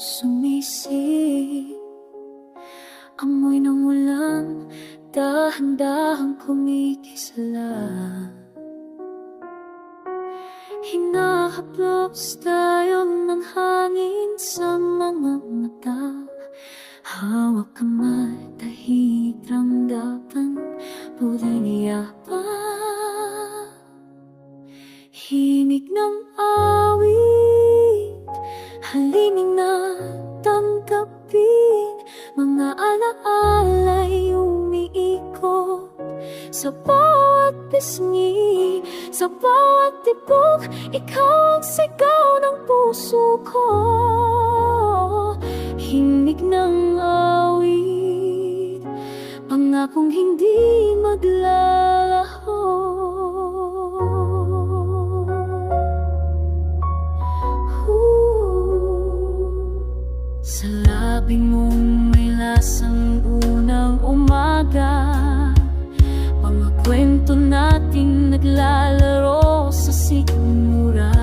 sumisip. Amoy ng ulan, dahan-dahang kumikisala. Hinahaplos tayo ng hangin sa mga mata. Hawak kamay, tahid ramdaman, puring yapan. Himig ng awit, halingin na tanggapin. Mga alaala'y umiikot sa bawat pisngi, sa bawat tibok. Ikaw ang sigaw ng puso ko. Himig ng awit, pangakong hindi maglalaho. Sa labi mong may lasang unang umaga, mga kwento nating naglalaro sa sikmura.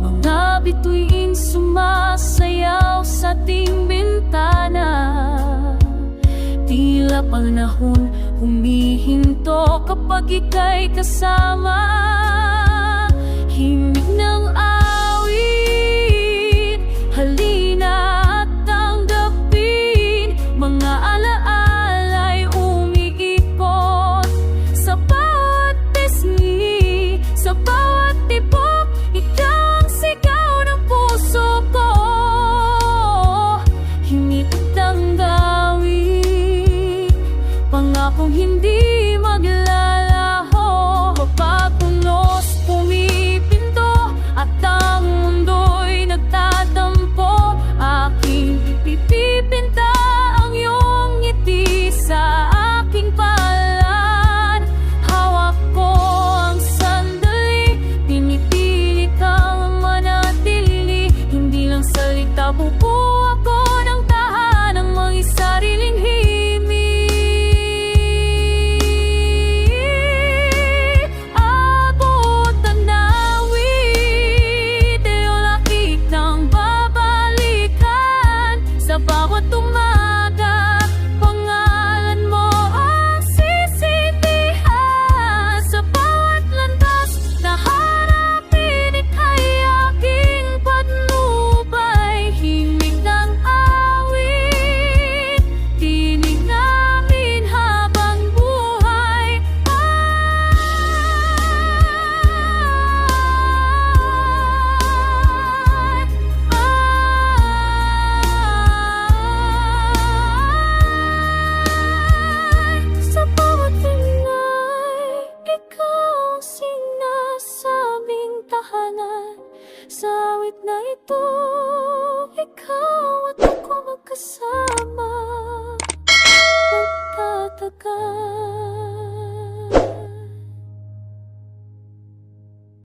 Mga bituin sumasayaw sa ating bintana. Tila panahon humihinto kapag ika'y kasama. Himig ng